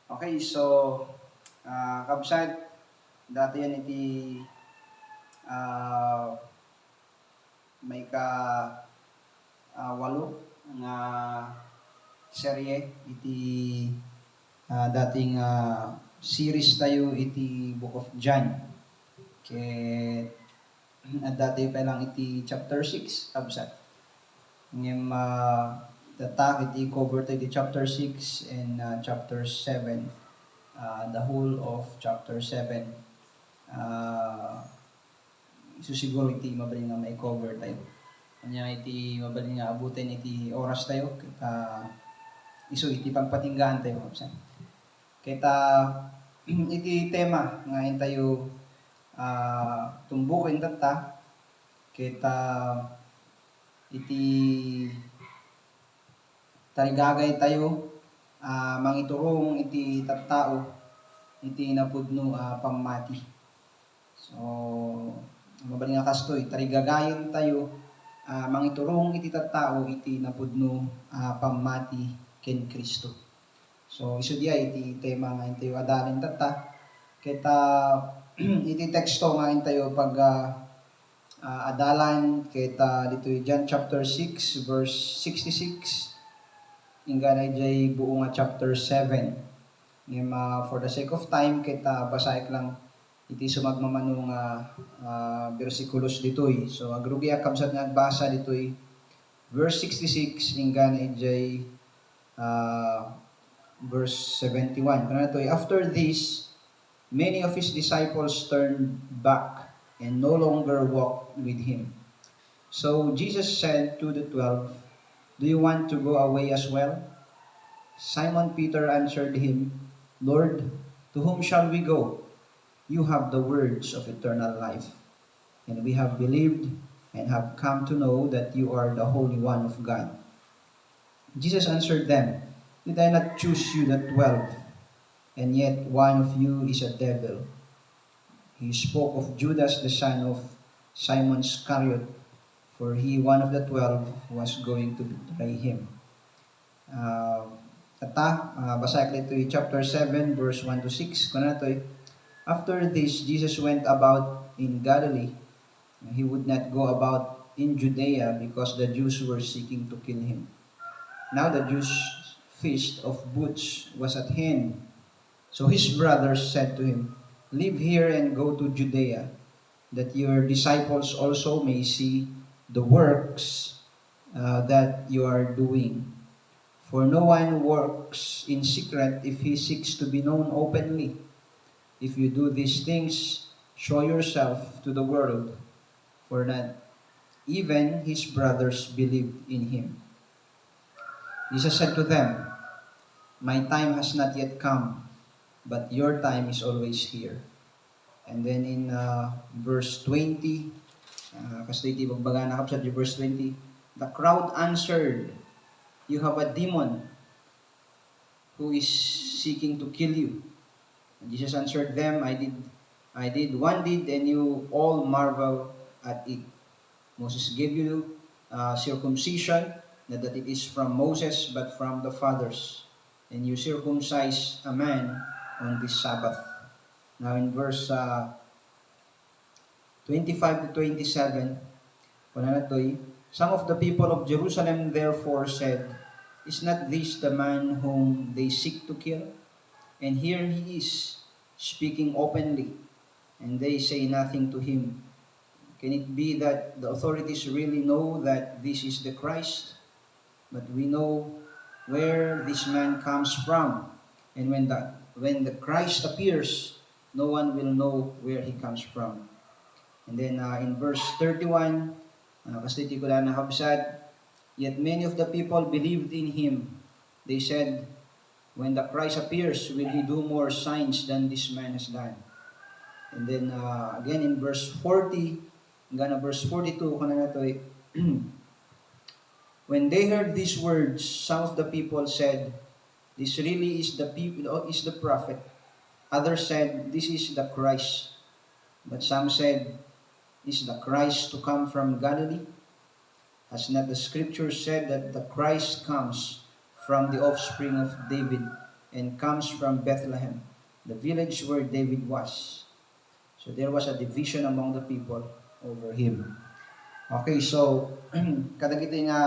Okay, so kabsat dati yan iti uh, may ka walo nga serye iti dating series tayo iti Book of John. Kaya dati pa lang iti chapter 6 kabsat. Ngem tatak iti cover tayo iti chapter 6 and chapter 7. The whole of chapter 7. So siguro iti mabalin nga may cover tayo. Kanya iti mabalin nga abutin iti oras tayo. Kita iso iti pagpatinggaan tayo. Kita iti tema nga tayo tumbukin tata. Kita iti tarigagay tayo mangiturong iti tattao iti napudno pamati. So mabalin nga kastoy tarigagayon tayo mangiturong iti tattao iti napudno pamati ken Kristo. So isu dia iti tema nga tayo adalin tatta kita iti teksto nga tayo pag adalan kita dito John chapter 6 verse 66 hingga na jay buong chapter 7. Ngem for the sake of time kita basaik lang iti sumagmamanong bersikulos ditoy. So agrugi kabsat nga basa ditoy verse 66 hingga na jay verse 71. Kana ditoy, after this many of his disciples turned back and no longer walked with him. So Jesus said to the 12, "Do you want to go away as well?" Simon Peter answered him, "Lord, to whom shall we go? You have the words of eternal life, and we have believed and have come to know that you are the Holy One of God." Jesus answered them, "Did I not choose you the 12? And yet one of you is a devil." He spoke of Judas, the son of Simon Iscariot, for he, one of the 12, was going to betray him. Basa ito chapter 7, verse 1 to 6. After this, Jesus went about in Galilee. He would not go about in Judea because the Jews were seeking to kill him. Now the Jews' feast of booths was at hand. So his brothers said to him, "Live here and go to Judea, that your disciples also may see the works that you are doing. For no one works in secret if he seeks to be known openly. If you do these things, show yourself to the world." For that even his brothers believed in him. Jesus said to them, "My time has not yet come, but your time is always here." And then in verse 20, kasi iti magbaga na kapsat, verse 20, the crowd answered, "You have a demon who is seeking to kill you." And Jesus answered them, I did one deed, and you all marvel at it. Moses gave you circumcision, not that it is from Moses, but from the fathers. And you circumcise a man on this Sabbath. Now in verse 25 to 27, some of the people of Jerusalem therefore said, "Is not this the man whom they seek to kill? And here he is, speaking openly, and they say nothing to him. Can it be that the authorities really know that this is the Christ? But we know where this man comes from, and when the Christ appears, no one will know where he comes from." And then in verse 31, kasi ko na nakabsad, "Yet many of the people believed in him. They said, 'When the Christ appears, will he do more signs than this man has done?'" And then again in verse 40, hanggang na verse 42, when they heard these words, some of the people said, "This really is the prophet." Others said, "This is the Christ." But some said, "Is the Christ to come from Galilee? Has not the scripture said that the Christ comes from the offspring of David and comes from Bethlehem, the village where David was? So there was a division among the people over him. Okay, so kada kita nga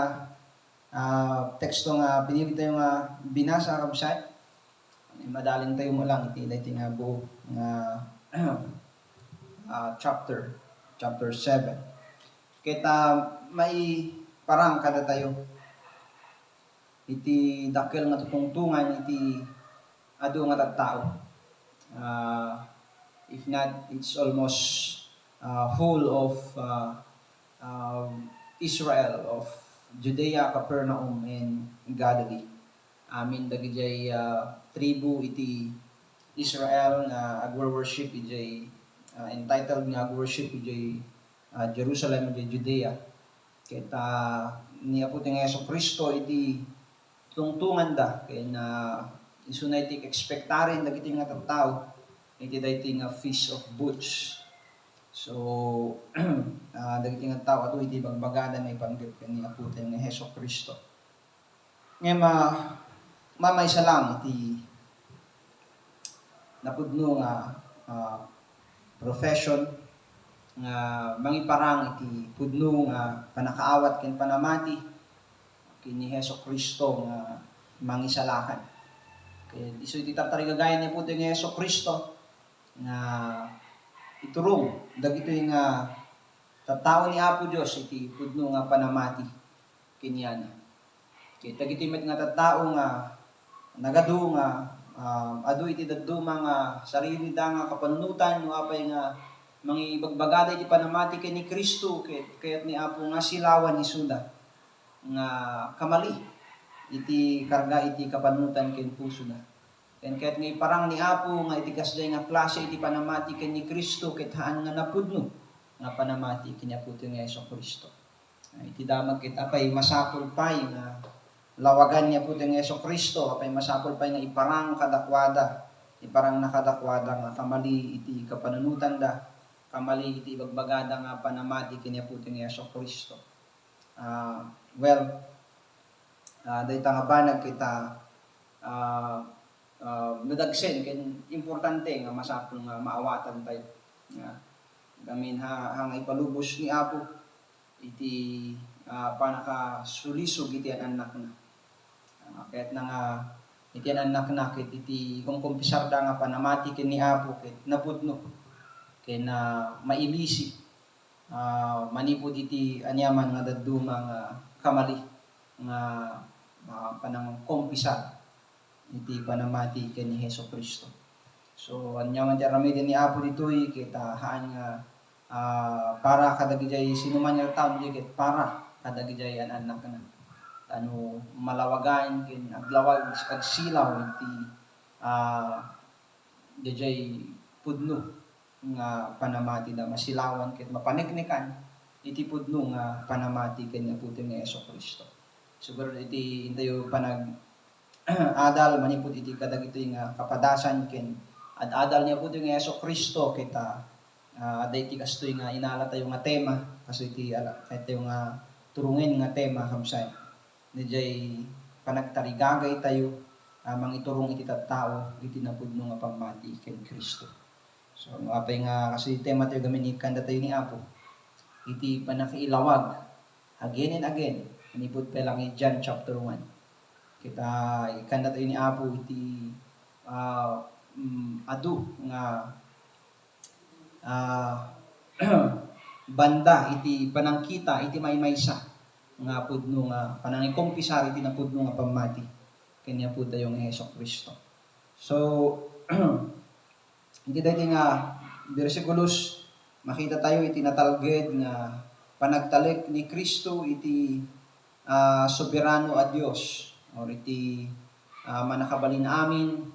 teksto nga pinili tayo nga binasa kabsat, madaling tayo mo lang iti nga buo nga chapter 7. Kita may parang kada tayo iti dakkel nga tutungtungan iti adu nga tattao. If not, it's almost whole of Israel, of Judea, Capernaum, and Galilee. Amin dagijay tribu iti Israel nga agworship ijay entitled nga agworship ijay Jerusalem ijay Judea. Kita ni Apo ti Hesus Kristo iti tungtungan da kay na isunay ti expectarin dagiti nga tattao iti dayti nga Feast of Booths. So dagiti nga tao ato iti bagbagada na ipanggap ni Apo ti Hesus Kristo. Nga mamaysa lang iti napudno nga profession nga mangiparang iti pudno nga panakaawat ken panamati kini Hesus Kristo nga mangisalakan. Kaya iso iti tartarigagayan ni puti nga Hesus Kristo nga iturong dagitoy nga tattao ni Apo Dios iti pudno nga panamati kiniana. Kaya dagitoy met nga tattao nga nagadu nga adu iti dadduma nga sarili da nga kapanunutan no apay nga mangibagbagada iti panamati ken ni Kristo ket ni Apo nga silawan ni Suda nga kamali iti karga iti kapanunutan ken puso na. Ken ket nga parang ni Apo nga iti kasday nga klase iti panamati ken ni Kristo ket haan nga napudno nga panamati ken ni Apo ti Hesus Kristo. Iti damag ket apay masapul pay nga lawagan niya po ng Hesus Kristo, apay masapol pa nga iparang kadakwada, iparang nakadakwada nga kamali iti kapanunutan da, kamali iti bagbagada nga panamati kanya po ng Hesus Kristo. Dahil nga banag kita nadagsen, ken importante nga masapol nga maawatan tayo. Gamin hang ipalubos ni Apo, iti panakasulisog iti anak na. Kahit na nga iti anak na ket iti kung kumpisar da nga panamati ken ni Apo ket napudno ken na mailisi manipud iti anyaman nga dadduma nga kamali nga panang kumpisar iti panamati ken ni Hesus Kristo. So anyaman ti aramiden ni Apo ditoy ket haan nga para kadagijay sinuman nga tawo ket para kadagijay anak na ano malawagan ken aglawag kag silaw iti dijay pudno nga panamati da masilawan ket mapaneknekan iti pudno nga panamati ken Apo ti Hesus Kristo. Siguro iti intayo panag adal manipud iti kadagitoy nga kapadasan ken adal ni Apo ti Hesus Kristo ket dayti kastoy nga inala tayo nga tema kaso iti tayo nga turungen nga tema kamsay dijay panagtarigagay tayo mangiturong iti tattao iti napudno nga pamati ken Kristo. So apay nga kasi tema tayo gamin ikanda tayo ni Apo iti panakiilawag again and again manipud pa lang John chapter 1 kita ikanda tayo ni Apo iti adu nga banda iti panangkita iti maymaysa nga pudno nga panangikumpisar iti napudno nga pamati kanya po tayo ng Hesus Kristo. So iti daytoy nga bersikulos makita tayo iti natalged nga panagtalik ni Kristo iti soberano a Dios or iti manakabalin amin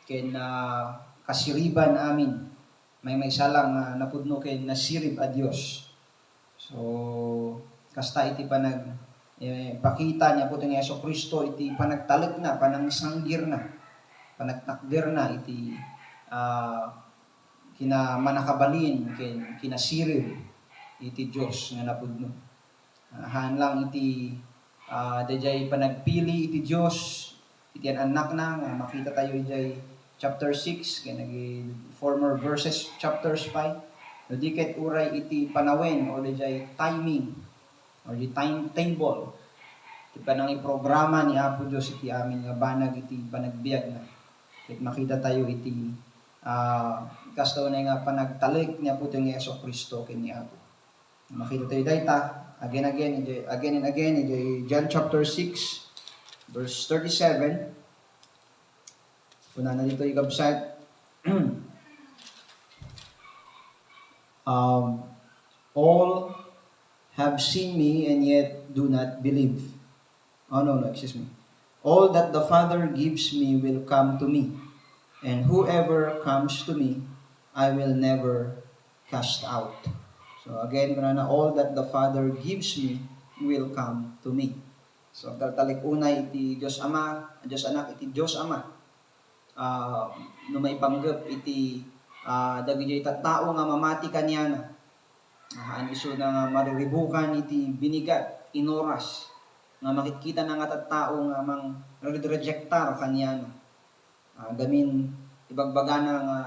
ken kasiriban amin may salang napudno ken nasirib a Dios. So kasta iti pakita niya po ng Hesus Kristo iti panagtalik na panangsanggir na panagtakder na iti kina manakabalin ken kinasirib iti Dios nga napudno. Han lang iti dayjay panagpili iti Dios iti anak na nga makita tayo ijay chapter 6 kay nagi former verses chapters 5 no di ket uray iti panawen or dayjay timing or di timetable iti panang programa ni Apo Dios iti amin nga banag iti panagbiag na ket makita tayo iti kasto na nga panagtalik ni Apo tayong Yesu Kristo ken ni Apo. Makita tayo dayta again and again John chapter 6 verse 37. Kuna na dito ikabsat all have seen me and yet do not believe. Excuse me. All that the Father gives me will come to me, and whoever comes to me, I will never cast out. So again, all that the Father gives me will come to me. So taltalik unay iti Diyos Ama, Diyos Anak iti Diyos Ama. No maipanggep iti dagiti tattao nga mamati kaniana. Isu na nga mariribukan iti binigat inoras nga makikita na nga tattao nga mang rejectar kaniana. Gamin ibagbagana nga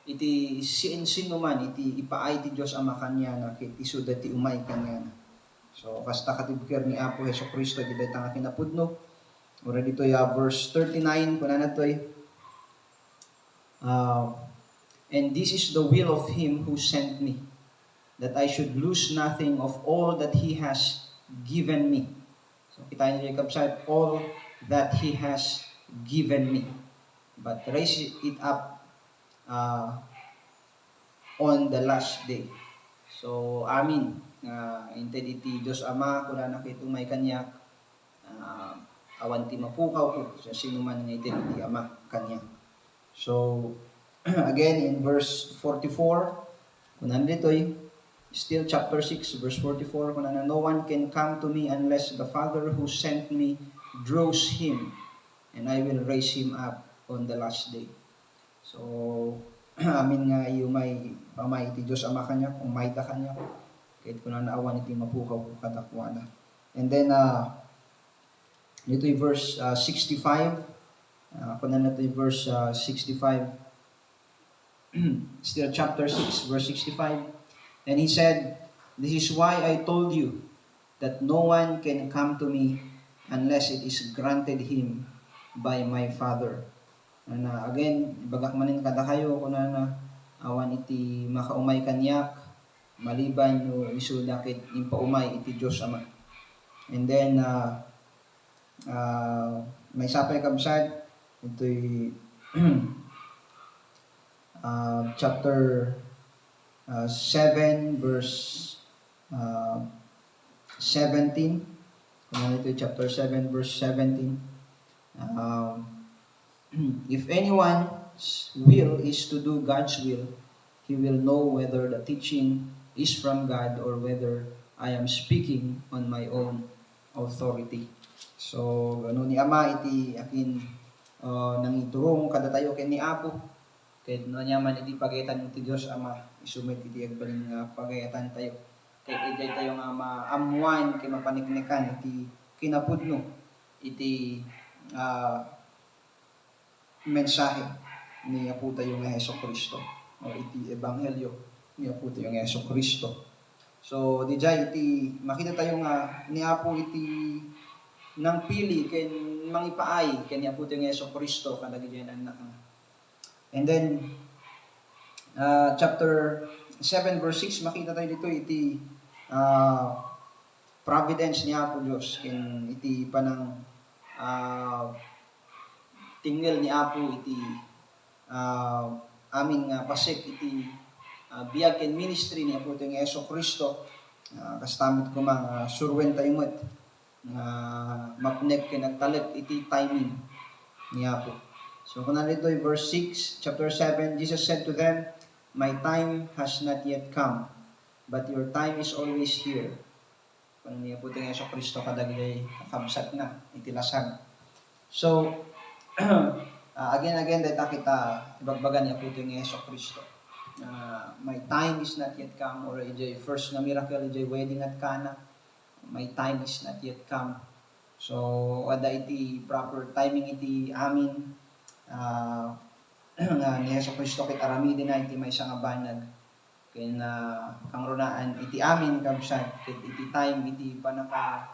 iti sino man iti ipaay ti Dios Ama kaniana ket isu dati umay kaniana. So kasta katibker ni Apo Hesukristo iti dayta nga kinapudno. Ora dito verse 39 kunana toy and this is the will of him who sent me, that I should lose nothing of all that he has given me. So kita niyo kapsat all that he has given me, but raise it up on the last day. So amin inted iti Dios Ama kuna na kay may kanya awan ti mapukaw ko sa sino man nga inted iti Ama kanya. So again in verse 44 kunan ditoy still chapter 6 verse 44 kunan no one can come to me unless the Father who sent me draws him, and I will raise him up on the last day. So amin nga iyo may pamay iti Dios Ama kanya kung may ta kanya kahit kunan awan iti mapukaw ko katakwana. And then dito verse 65 kunan nato verse 65 still chapter 6 verse 65. And he said, this is why I told you that no one can come to me unless it is granted him by my Father. And again, bagak manin kada kayo kuna na awan iti makaumay kanyak maliban no isu dakit impaumay iti Dios Ama. And then may sapay kabsat ito'y chapter 7 verse 17. Kung ito chapter 7 verse 17. If anyone's will is to do God's will, he will know whether the teaching is from God or whether I am speaking on my own authority. So ano ni Ama iti akin nang iturong kada tayo ken ni Apo ket no nyaman iti pagayatan ti Dios Ama isumit iti agbalin nga pagayatan tayo ket ijay tayo nga maamuan ken mapaniknikan iti kinapudno iti mensahe ni Apo tayo nga Hesukristo o iti ebanghelyo ni Apo tayo nga Hesukristo. So dijay iti makita tayo nga ni Apo iti nang pili ken mangipaay ken ni Apo tayo nga Hesukristo kadagiti anak nga. And then chapter 7 verse 6 makita tayo dito iti providence ni Apo Dios ken iti panang tingel ni Apo iti amin nga pasek iti biag ken ministry ni Apo tayo nga Hesukristo. Kastamit ko mang surwen tayo met nga mapnek ken nagtalet iti timing ni Apo. So kung narito verse 6, chapter 7, Jesus said to them, my time has not yet come, but your time is always here. Kung niya po ito nga Kristo kadagday kakabsat na, itilasag. So, again, dahil kita ibagbagan niya po ito nga Kristo. My time is not yet come, or ijay first na miracle, ijay wedding at Cana. my time is not yet come. So ada iti proper timing iti amin nga ni Hesus Kristo ket aramiden na iti maysa nga banag ken kang runaan iti amin kabsat ket iti time iti panaka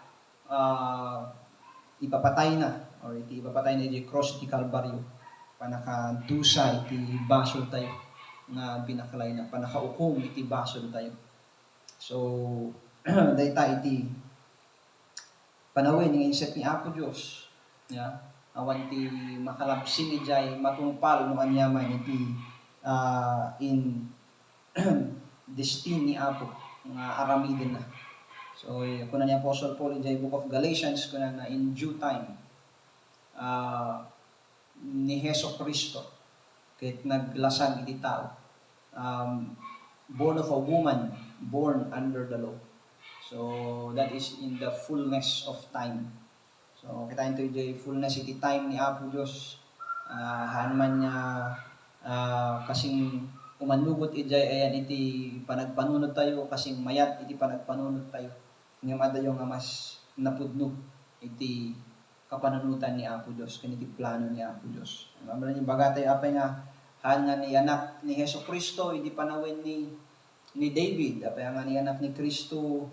ipapatay na or iti ipapatay na iti cross iti Kalbaryo panakadusa iti basol tayo nga binaklay na panakaukom iti basol tayo. So dayta iti panawin ng inset ni Apo Diyos. Yeah? Awan ti makalabsing ijay matungpal no anyaman iti in destiny ni Apo nga aramiden na. So kuna ni Apostle Paul ijay Book of Galatians kuna na in due time ni Hesus Kristo ket naglasag iti tao. Born of a woman, born under the law. So that is in the fullness of time. So kita ito yung fullness iti time ni Apo Diyos. Haan man niya kasing umanugot ijay ayan iti panagpanunod tayo kasing mayat iti panagpanunod tayo. Nga madayo nga mas napudno iti kapanunutan ni Apo Diyos ken iti plano ni Apo Diyos. Amra ni bagatay apay nga haan nga ni anak ni Hesus Kristo iti panawin ni David. Apay nga ni anak ni Kristo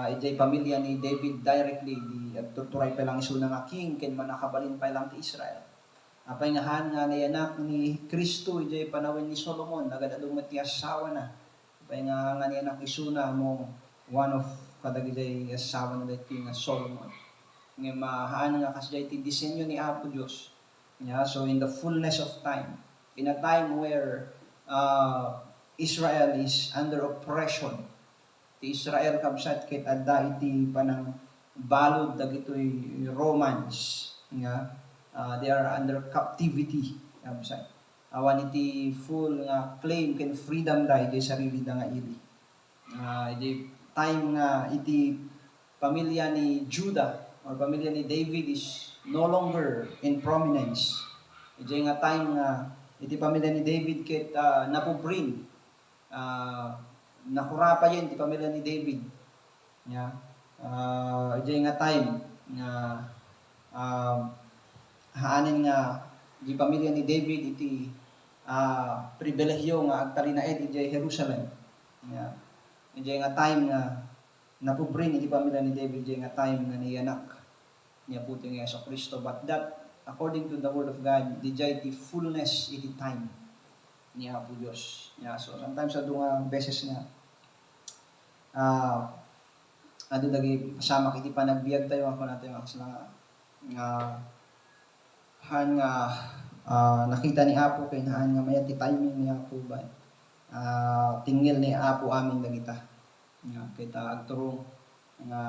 ijay pamilya ni David directly di agtuturay pa lang iso nga king ken manakabalin pa lang ti Israel. Apay nga han nga ni anak ni Kristo ijay panawin ni Solomon nagadadong ti asawa na. Apay nga ni anak iso na mo one of kadagiti asawa na daytoy nga Solomon. Nga mahaan nga kasjay ti disenyo ni Apo Dios. Yeah, so in the fullness of time, in a time where Israel is under oppression, ti Israel kabsat ket adda iti panang balod dagitoy Romans nga they are under captivity kabsat awan iti full nga claim ken freedom da iti sarili da nga ili iti time nga iti pamilya ni Judah or pamilya ni David is no longer in prominence. Iti nga time nga iti pamilya ni David ket napubrin nakurapa yun, di pamilya ni David. Yeah. Diyan nga time nga haanin nga di pamilya ni David iti pribilehyo nga agtalinaed iti Jerusalem. Yeah. Diyan nga time nga napubring iti pamilya ni David, diyan nga time nga niyanak niya puti nga Hesus Kristo. But that, according to the Word of God, dijay iti fullness iti time ni Apo Diyos. Yeah. So sometimes sa nga beses nga ado dagi pasama iti panagbiag tayo ako natin nga han nga nakita ni Apo kay naan nga mayat ti timing ni Apo ba tingil ni Apo amin dagita nga kita agturong nga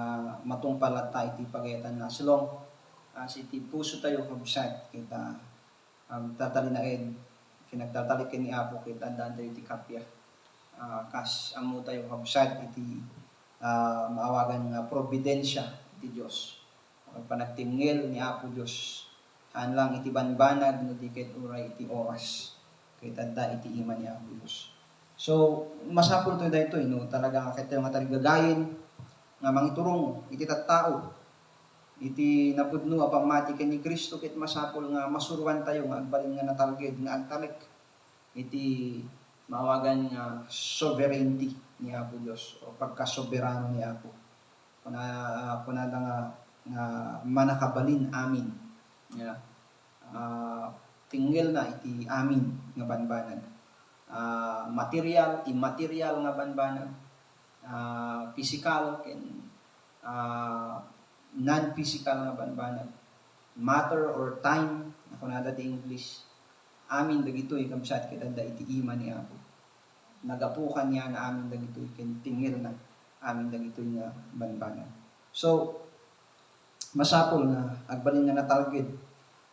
matungpalat ta iti pagayatan na silong iti puso tayo kabsat kita tatalinaed kinagtatalik ni Apo kita daan tayo iti kapya kas amo tayo kabsat iti maawagan nga providensya iti Dios. Panagtingil ni Apo Dios. Haan lang iti banbanag no di ket uray iti oras. Ket adda iti iman ni Apo Dios. So masapul to daytoy no talaga ket nga taligagayin nga mangiturong iti tattao. Iti napudno a pamati ken ni Kristo ket masapul nga masuruan tayo nga agbalin nga natalged nga agtalik iti maawagan nga sovereignty ni Apo Dios o pagkasoberano ni Apo. Kunada nga manakabalin amin. Yeah. Tingil na iti amin nga banbanag. Material, immaterial nga banbanag. Physical ken non-physical nga banbanag. Matter or time, kunada ti English. Amin dagitoy kabsat ket adda iti iman ni Apo. Nagapukan niya na amin dagitoy ken tingil na amin dagitoy nga banbanag. So masapol na agbalin nga natalged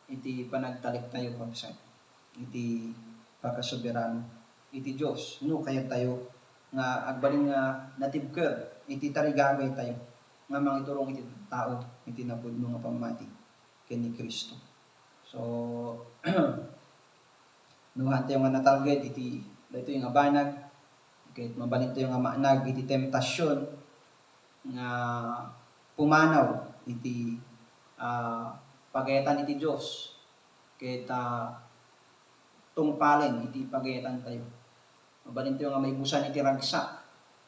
iti panagtalik tayo kabsat iti pagkasoberano iti Dios no kaya tayo nga agbalin nga natibker iti tarigagay tayo nga mangiturong iti tao iti napudno nga pamati ken ni Kristo. So nuhan tayo nga natalged iti daytoy nga banag ket mabalin tayo nga maanag iti temptasyon nga pumanaw iti pagayatan iti Dios ket tungpalen iti pagayatan tayo. Mabalin tayo nga may busan iti ragsak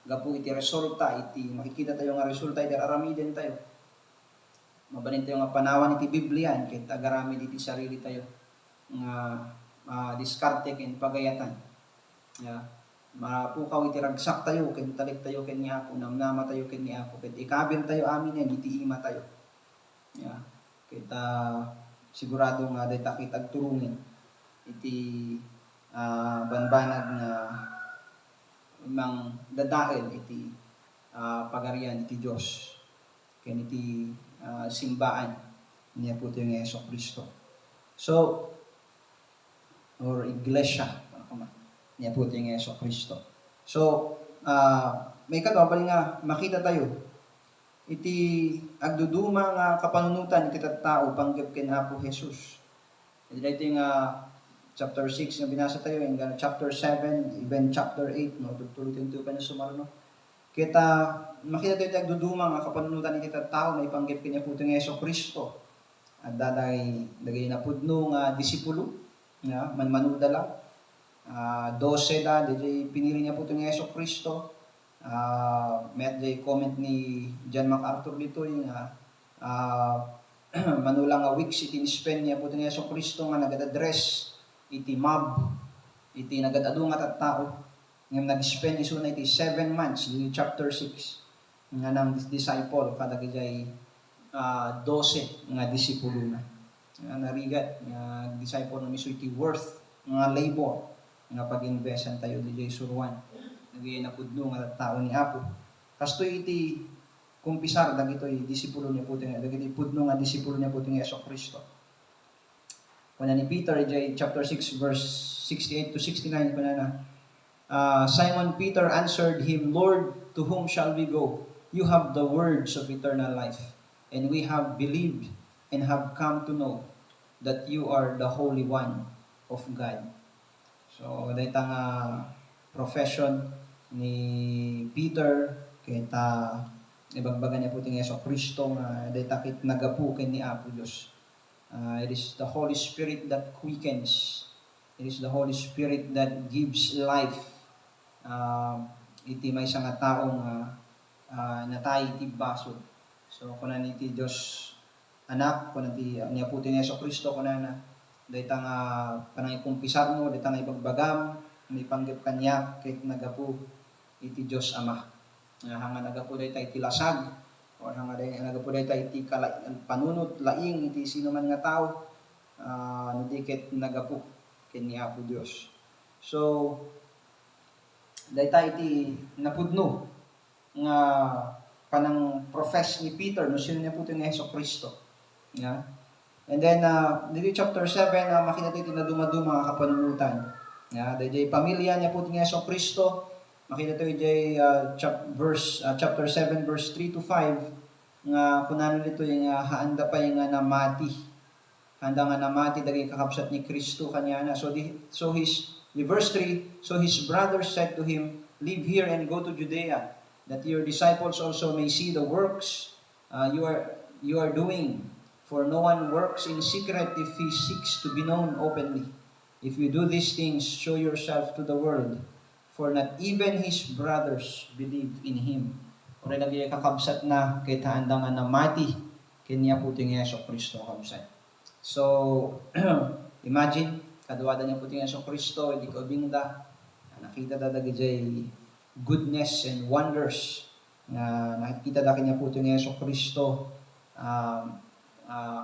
gapu iti resulta iti makikita tayo nga resulta iti aramiden tayo. Mabalin tayo nga panawan iti Biblia ket agaramid iti sarili tayo nga diskarte ken pagayatan. Mapukaw iti ragsak tayo ken talik tayo ken ni Apo, namnama tayo ken ni Apo ket ikabel tayo amin iti ima tayo. Ket sigurado nga dayta kitag turungin iti banbanag na mang dadael iti pagarian iti Dios ken iti simbaan niya po ito yung Jesucristo. So, or iglesia niya po ito yung Jesucristo. So, may kadwabal nga makita tayo iti agduduma nga kapanunutan iti tattao panggep ken Apo Jesus. Iti dito yung chapter 6 nga binasa tayo, yung chapter 7, even chapter 8, no? Tutuloy-tuloy pa na sumaro, no? Kita makita tayo iti agduduma nga kapanunutan iti tattao na ipanggep ken Apo Jesucristo. At dagay na pudno nga disipulo, manmanuda lang. 12 da, DJ pinili niya po itong Jesucristo. May comment ni John MacArthur dito yung manulang weeks iti spend niya po itong Jesucristo nga nagad-address iti mob, iti nagad-adu nga tattao nga nag-spend iso na iti 7 months in chapter 6 nga ng disciple kada gayay 12 nga disipulo na narigat nga disciple ng iso iti worth nga labor nga pag-investan tayo di suruan nagay na pudno nga tao ni Apo. Kastoy iti kumpisar dagitoy disipulo niya puting dagiti pudno nga disipulo niya puting Jesucristo. Kuna ni Peter chapter 6 verse 68 to 69 kuna na Simon Peter answered him, Lord, to whom shall we go? You have the words of eternal life, and we have believed and have come to know that you are the Holy One of God. So dayta nga profession ni Peter kita ibagbagan niya puting Jesucristo nga dayta kit nagapu ken ni Apo Dios. It is the Holy Spirit that quickens. It is the Holy Spirit that gives life. Iti maysa nga taong natay iti basod. So kunan iti Dios anak kunan ti niya puting Jesucristo kunan dayta nga panangikumpisar mo dayta nga ibagbagam may panggep kanya ket nagapu iti Dios Ama. Hanga nagapu dayta iti lasag o hanga nagapu dayta iti panunot laing iti sino man nga tao nadiket nagapu ken ni Apo Dios. So dayta iti napudno nga panang profess ni Peter no sino niya puting Jesucristo. And then dito chapter 7 makita tayo tinaduma-duma nga kapanunutan. Dayjay pamilya niya puting Jesucristo. Makita tayo dayjay chapter 7 verse 3 to 5 nga kunanon dito yung haanda pa yung namati. Handa nga namati dagay kakabsat ni Kristo kanya na. So verse 3, so his brothers said to him, leave here and go to Judea, that your disciples also may see the works you are doing. For no one works in secret if he seeks to be known openly. If you do these things, show yourself to the world, for not even his brothers believe in him. Kung naging kakabsat na, kita handa nga namati, kanya puting Jesucristo kabsat. So, imagine, kaduwada niya puting Jesucristo, hindi ko bingda, nakita dadagi jay goodness and wonders, nakita dadagi niya puting Jesucristo,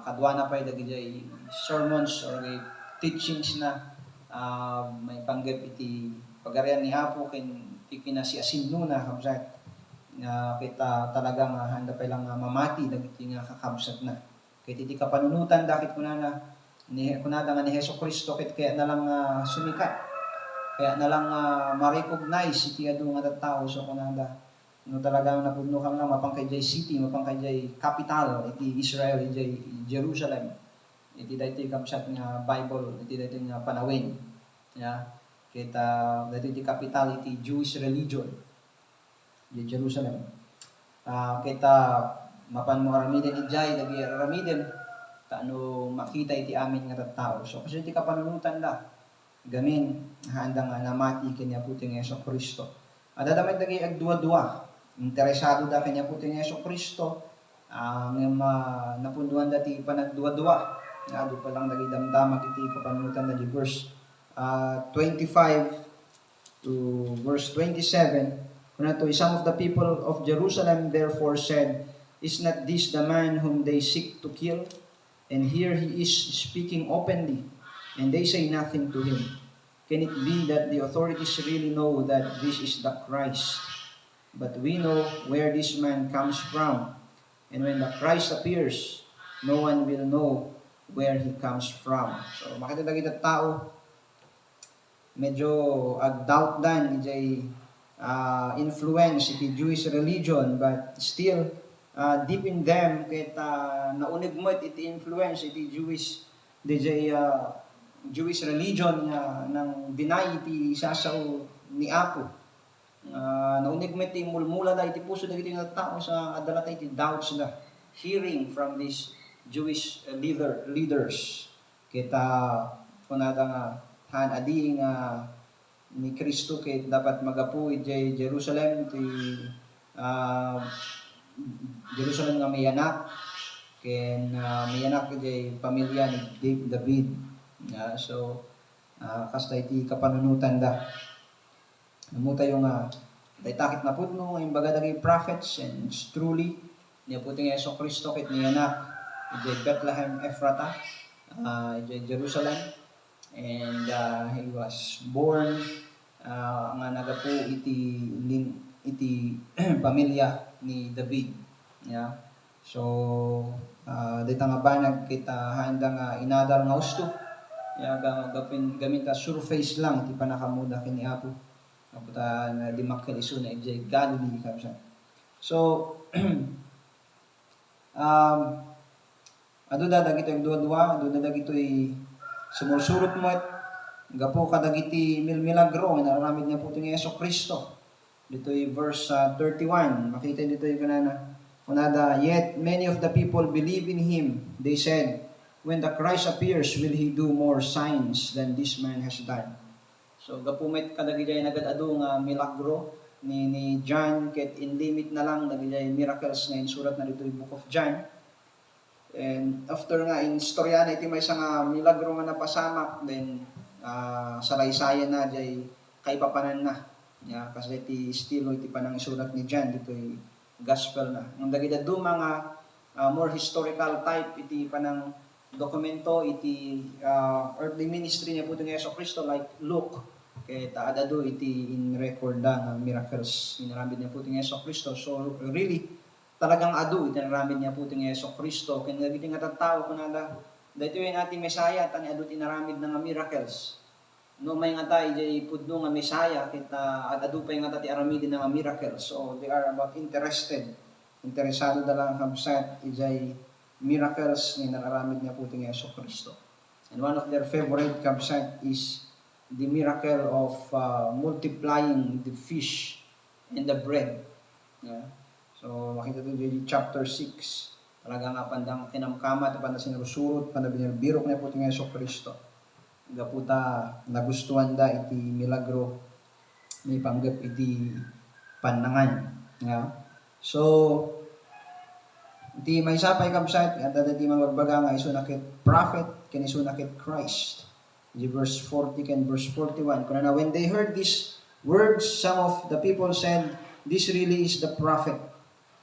kadwana pa dagiti sermons or teachings na may panggep iti pagarian ni Apo ken kinasiasin na kabsat kita talagang handa pa lang mamati dagiti nga kakabsat na ket iti kapanunutan dakit kunana nga ni Jesucristo ket kaya na lang sumikat kaya na lang ma-recognize iti adu nga tattao so kunada no talagang napudno kang lang mapangkay jay city, mapangkay jay capital iti Israel, iti Jerusalem. Iti daytoy kabsat nga Bible, iti daytoy nga panawin. Kita daytoy iti capital iti Jewish religion, iti Jerusalem. kita mapan mo aramiden ijay dagi aramiden taano makita iti amin nga tattao. So kasi iti kapanunutan da gamin handa nga namati kanya puting Yeso Kristo. Adadamay dagi agduwa-duwa. Interesado da kanya puting Yeso Kristo. Ang napunduan dati panagduwa-duwa. Ado pa lang dagi damdama iti kapanunutan da di verse 25 to verse 27. Kunato, some of the people of Jerusalem therefore said, "Is not this the man whom they seek to kill? And here he is speaking openly, and they say nothing to him. Can it be that the authorities really know that this is the Christ? But we know where this man comes from, and when the Christ appears, no one will know where he comes from." So makita kita tao medyo ag-doubt dan ijay influence iti Jewish religion, but still deep in them kita naunig mo iti influence iti Jewish religion nga nang deny iti sasaw ni Apo. Naunig mo iti mulmula da iti puso da iti tao sa adala iti doubts da hearing from these Jewish leaders. Kita kunada nga han adi nga ni Kristo kay dapat magapu iti Jerusalem ti Jerusalem nga may anak ken may anak iti pamilya ni David. So kasta iti kapanunutan da. Namuta yung daytakit na pudno yung baga dagi prophets, and truly niya puting Yeso Kristo ket ni anak iti Bethlehem Ephrata iti Jerusalem, and he was born nga nagapu iti pamilya ni David. Yeah. So dita nga banag kita handa nga inadal nga husto. Yeah, gamin ta surface lang iti panakamuda kini Apo. Kaputa na dimakkel isu na iti Galilee kapsa. So adu da dagito yung duwa-duwa, adu da dagitoy sumusurot mo gapo kadagiti milagro nga naramid niya puting Yeso Kristo. Dito'y verse 31. Makita dito yung kanana. Kunada, "Yet many of the people believe in him. They said, when the Christ appears, will he do more signs than this man has done?" So gapumit kadagiti nagadado nga milagro ni John ket in limit na lang dagiti miracles nga insurat na dito yung Book of John. And after nga in storya na iti may nga milagro nga napasamak, then saraysayan na jay kaipapanan na. Yeah, kasi iti estilo iti panang isurat ni John dito yung gospel na. Ang dagiti mga more historical type iti panang dokumento iti earthly ministry niya puting Yeso Kristo, like Luke. Kaya taadado iti in record da ng miracles inaramid niya puting Yeso Kristo. So really talagang adu iti inaramid niya puting Yeso Kristo. Kaya nagiti nga tattao kunada dito yung ating Messiah tani adu tinaramid na nga miracles. No may nga tayo jay pudno nga Messiah kita adu pa yung nga ti aramidin nga miracles. So they are about interesado da lang kabsat ijay miracles ni nararamid niya puting Yeso Kristo. And one of their favorite kabsat is the miracle of multiplying the fish and the bread. Yeah. So makita ito di chapter 6. Talaga nga pandang kinamkama ito panda sinarusurot, panda binirok niya puting Yeso Kristo. Gaputa nagustuhan da iti milagro ni panggap iti panangan. Yeah. So iti may sapay kabsat at iti magbaga nga isu nakit prophet ken isu nakit Christ. Di verse 40 ken verse 41. Kuna na when they heard these words, some of the people said, "This really is the prophet."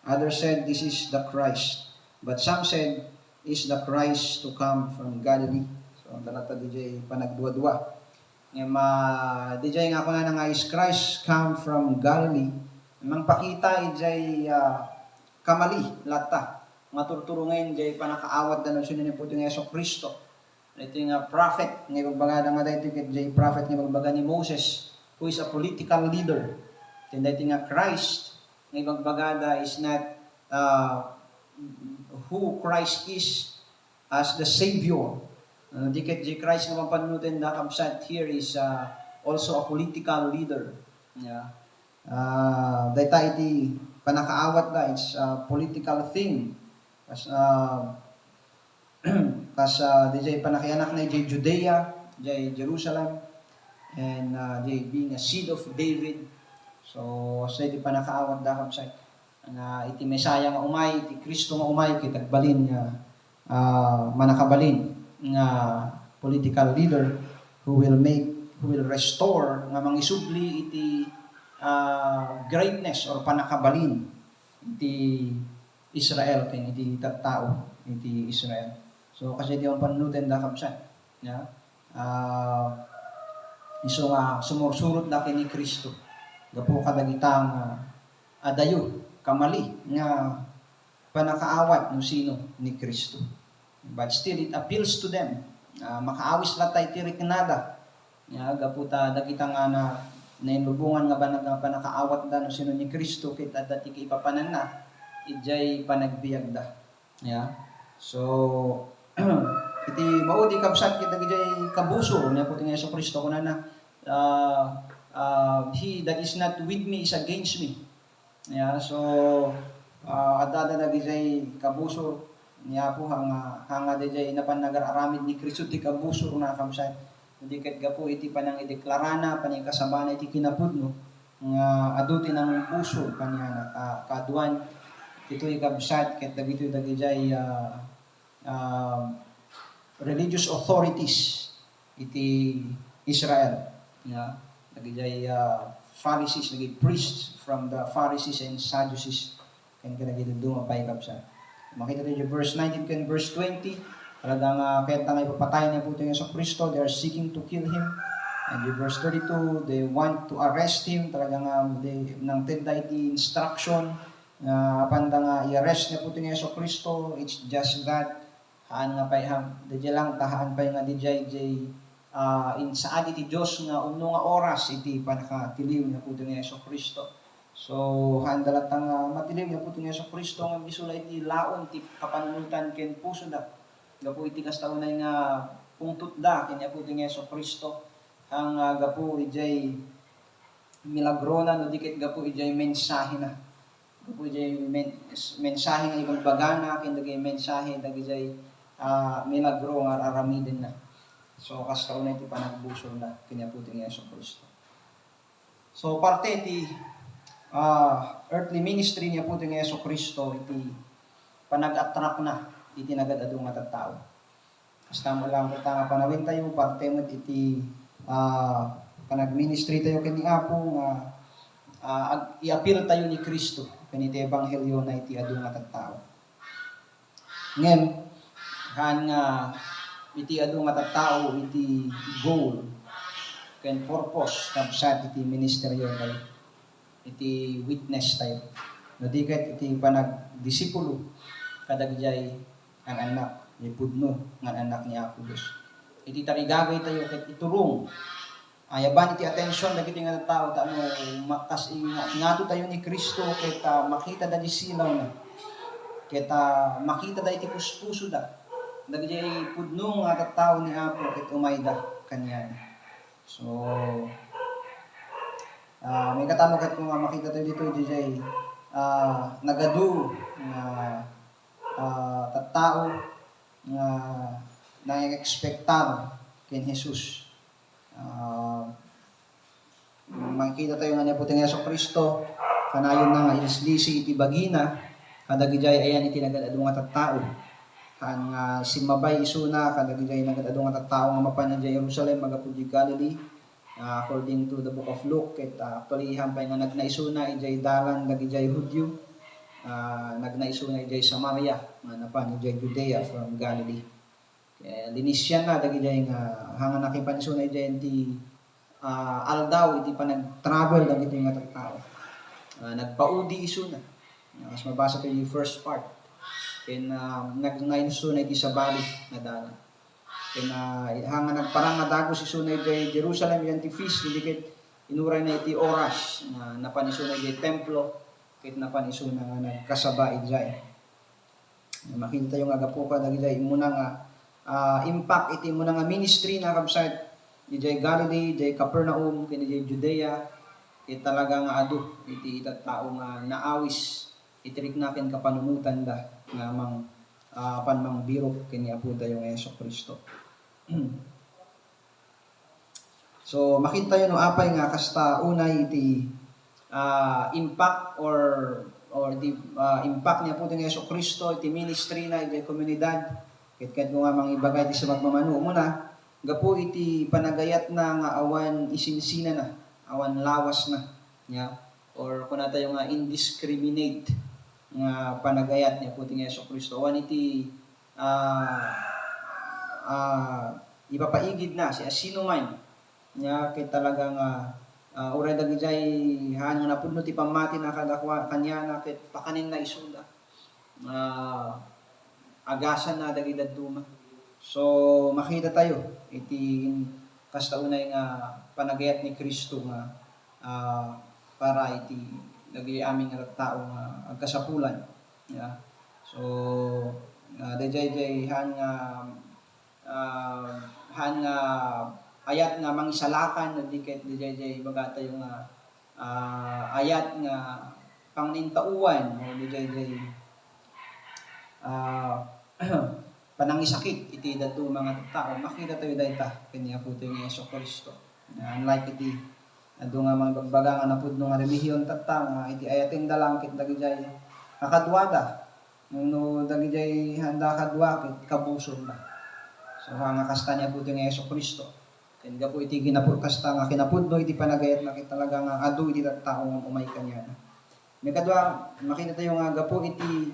Others said, "This is the Christ." But some said, "Is the Christ to come from Galilee?" So ang talata DJ panagduwa-duwa. DJ nga kuna nga is Christ come from Galilee. Mang pakita ijay kamali lata. Maturturungan jay panakaawat da ng sunin ni puting Yeso Kristo. Ito yung prophet nga bagbaga nga dito jay prophet nga bagbaga ni Moses, who is a political leader. Then dito nga Christ nga bagbaga is not who Christ is as the Savior. Dikit jay Christ nga mapanunutin da kabsat here is also a political leader. Yeah. Dita iti panakaawat da, it's a political thing. Kas DJ panakianak na DJ Judea, DJ Jerusalem, and DJ being a seed of David. So sa iti panakaawat da kabsat na iti Mesaya nga umay, iti Kristo nga umay kay tagbalin nga manakabalin nga political leader who will restore nga mangisubli iti greatness or panakabalin iti Israel ken iti tattao iti Israel. So kasi di ang panunutin da kabsat ya iso nga sumursurot na kini Kristo gapo kadagitang adayo kamali nga panakaawat no sino ni Kristo. But still it appeals to them. Makaawis latay ti riknada. Ya gaputa dagita nga na nainlubungan nga ba panakaawat da no sino ni Kristo ket dati kay ipapanan na ijay panagbiag da. Ya. So iti maudi kabsat kita ijay kabuso niya puting Hesus Kristo kunana he that is not with me is against me. Yeah, so adada na ijay kabuso niya po hanga ijay inapan nagararamid ni Kristo ti kabuso na kabsat. Hindi ket gapo iti panang ideklarana panay kasabana iti kinapudno nga aduti ng puso kaniya kaduan ito'y kabsat ket dagito dagijay religious authorities iti Israel. Yeah, dagijay Pharisees, naging priests from the Pharisees and Sadducees. Kan kanagito dumapay kabsat. Makita tayo verse 19 and verse 20. Talagang kahit na ipapatay niya po ito sa Kristo, they are seeking to kill Him. And in verse 32, they want to arrest Him. Talagang nang tinda iti instruction na panda nga i-arrest niya po ito sa Kristo. It's just that haan nga pay ham. Dadya lang tahaan pay nga DJ in saad iti Diyos nga umno nga oras iti panakatiliw niya po ito sa Kristo. So handalatang matiliw niya po ito sa Kristo nga bisula iti laon iti kapanunutan ken puso da. Gapo iti kastaunay nga pungtut da kanya po iti Hesus Kristo ang gapo ijay milagrona no dikit gapo ijay mensahe na. Gapo ijay mensahe nga ibagbagana ken dagay mensahe dagijay milagro nga aramiden na. So kastaunay iti panagbuso na kanya po iti Hesus Kristo. So parte iti earthly ministry niya po iti Hesus Kristo iti panag-attract na iti nagadado nga tattao. Basta mo lang kita nga panawin tayo, parte mo iti panag-ministry tayo kini Apo nga i-appeal tayo ni Kristo kaniti ebanghelyo na iti adu nga tattao. Ngem kan nga iti adu nga tattao iti goal ken purpose kabsat iti ministeryo tayo. Iti witness tayo. No diket iti panagdisipulo kadagijay ang anak ni Pudno nga anak ni Apo Dios. Iti tarigagay tayo ket iturong ayaban iti atensyon dagiti nga tawo ta ano makas ngato tayo ni Kristo ket makita da di silaw na. Ket makita da iti puspuso da. Dagiti Pudno nga tawo ni Apo ket umayda kanyan. So may katano ket kung makita tayo dito DJ nagadu nga tattao nga nang-expectar ken Jesus. Makita tayo nga niya po tingin sa Kristo kanayon na nga islisi iti bagina kadagijay ayan iti nagadado nga tattao kan simabay isuna kadagijay nagadado nga tattao nga mapan iti Jerusalem magapuji Galilee according to the book of Luke ket actually hampay nga nagnaisuna ijay dalan dagijay Hudyo nagnaisuna ijay Samaria manapan ijay Judea from Galilee. Linisyan na dagijay nga hanga nakipanisuna ijay iti aldaw iti panag-travel dagiti nga tattao. Nagpaudi isuna. Mas mabasa tayo yung first part. Ken nagnaisuna iti sa bali na dalan. Ken hanga nagparang nga dagos isuna ijay Jerusalem iti feast dikit inuray na iti oras na napanisuna ijay templo ket napanisuna nga nagkasaba ijay. Makita tayo nga gapo ka dagijay imuna nga impact iti imuna nga ministry na kabsat ijay Galilee, ijay Capernaum, ken ijay Judea, iti talaga nga adu iti tattao nga naawis itirik nakin kapanunutan da nga panmang biro kini Apo tayo nga Hesus Kristo. So makita yun no apay nga kasta unay iti impact or the impact niya po ng Yeso Kristo iti ministry na iti komunidad ket nga mga ibagay iti sa magmamano muna gapo iti panagayat na nga awan isinsina na awan lawas na nya or kuna tayo nga indiscriminate nga panagayat niya po ng Yeso Kristo awan iti ipapaigid na siya sino man nya ket talagang uray dagijay han nga napudno ti pamati na kadakwa kanya na ket pakanin na isunda. Agasan na dagiti duma. So makita tayo iti kasta unay nga panagayat ni Kristo nga para iti dagiti aming nga tawo nga agkasapulan. Yeah. So dayjay han nga ayat nga mangisalakan diket dijay baga tayo nga ayat nga pangnintauan dijay panangisakit iti dadto mga tao makita tayo dayta kanya po tayo nga Hesus Kristo unlike iti adu nga mga bagbaga nga napudno nga relihiyon tatta nga iti ayating dalang ket dagijay kakadwada no dagijay handa kadwa ket kabuson na so nga kasta niya po tayo nga Hesus Kristo ken gapo iti kasta nga kinapudno iti panagayat na talaga nga adu iti tattao nga umay kanya. Mikadwa makita tayo nga gapo iti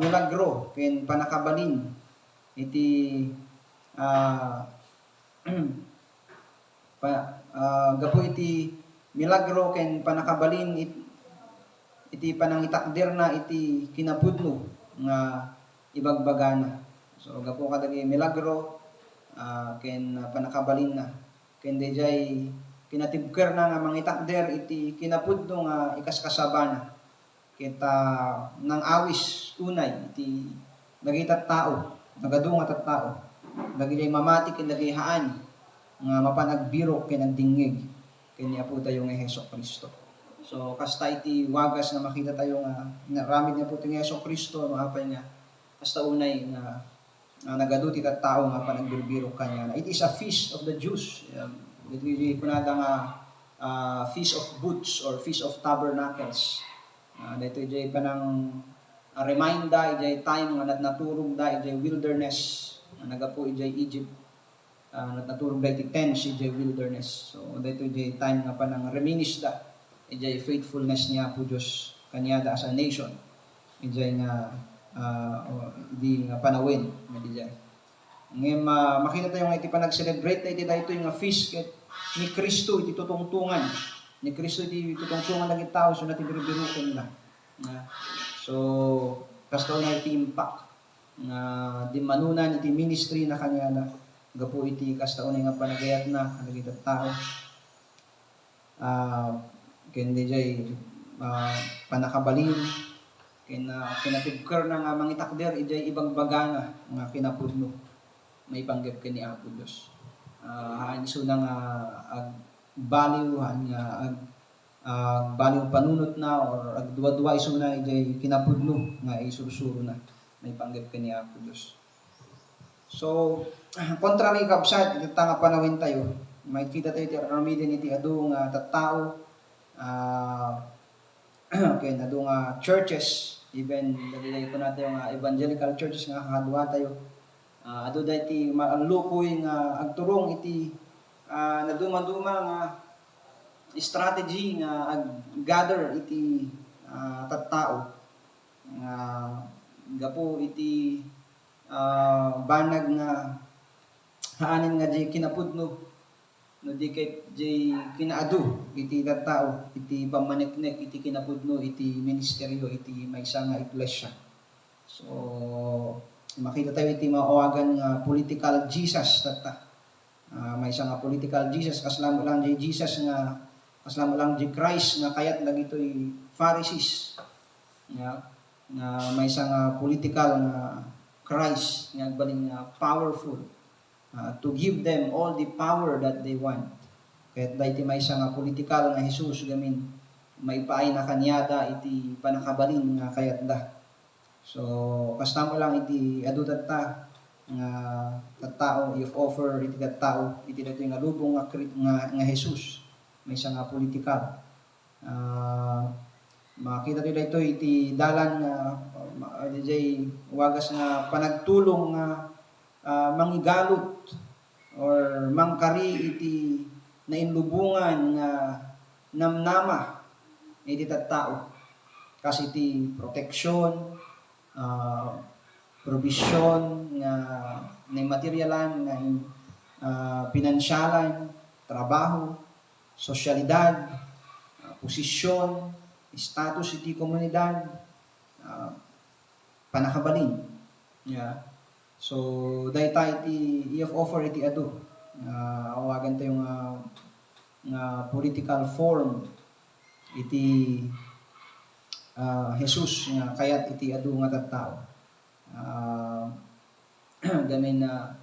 milagro ken panakabalin iti gapo iti milagro ken panakabalin iti panangitakder na iti kinapudno nga ibagbagana. So gapo kadagi milagro ken panakabalin na ken dayjay kinatibker na nga mangitakder iti kinapudno nga ikaskasabana kita nang awis unay iti dagiti tao nagadu nga tattao dagiti mamati ken dagiti haan nga mapanagbiro ken nagdingeg ken ni Apo tayo nga Hesus Kristo. So kasta iti wagas na makita tayo nga naramid niya po ti Hesus Kristo no apay nga kasta unay nga nagadu ti tattao nga panagbirbiro kanya. It is a feast of the Jews. Iti kunada nga Feast of Booths or Feast of Tabernacles. Dito ijay panang reminda ijay time nga naturog da ijay wilderness. Nagapo ijay Egypt. Naturog da iti tents ijay wilderness. So dito ijay time nga panang reminisce da ijay faithfulness niya po Dios kanyada as a nation. Ijay nga di nga panawin nga dijay. Ngem makita tayo nga iti panag-celebrate iti daytoy nga feast ket ni Kristo iti tutungtungan. Ni Kristo iti tutungtungan dagiti tao so natibirubiruken nila. So kasta na iti impact nga di manunan iti ministry na kanya na gapo iti kasta nga panagayat na dagiti tao. Ken dijay panakabalin ken kinatibker na nga mangitakder ijay ibagbagana nga kinapudno maipanggep ken ni Apo Dios. Haan iso na nga agbaliw nga baliw panunot na or agduwa-duwa iso na ijay kinapudno nga isursuro na maipanggep ken ni Apo Dios. So contrary kabsat iti nga panawin tayo makita tayo iti aramiden iti adu nga tattao ken adu nga churches even dagiti ko natin nga evangelical churches nga kakadwa tayo adu dayti maalukoy nga agturong iti naduma-duma nga strategy nga ag-gather iti tattao nga gapo iti banag nga haanin nga di kinapudno no di ket di kinaadu iti tattao iti pamaniknek iti kinapudno iti ministeryo iti maysa nga iglesia. So makita tayo iti maawagan nga political Jesus tatta. Maysa nga political Jesus kaslam lang di Jesus nga kaslam lang di Christ nga kayat dagitoy Pharisees. Nga maysa nga political nga Christ nga agbalin nga powerful to give them all the power that they want. Kahit da iti maysa nga politikal nga Jesus gamin maipaay na kanyada iti panakabalin nga kayat da. So kasta mo lang iti adu ta nga tattao if offer iti tattao iti daytoy nga lubong nga Jesus maysa nga politikal. Makita tayo dito iti dalan nga DJ wagas nga panagtulong nga mangigalot or mangkari iti nainlubungan nga namnama iti tattao kasi iti proteksyon, provision nga materialan nga finansyalan, trabaho, sosyalidad, posisyon, status iti komunidad, panakabalin. Yeah. So dayta iti if offer iti adu awagan tayo nga political form iti Jesus nga kayat iti adu nga tattao. Gamin na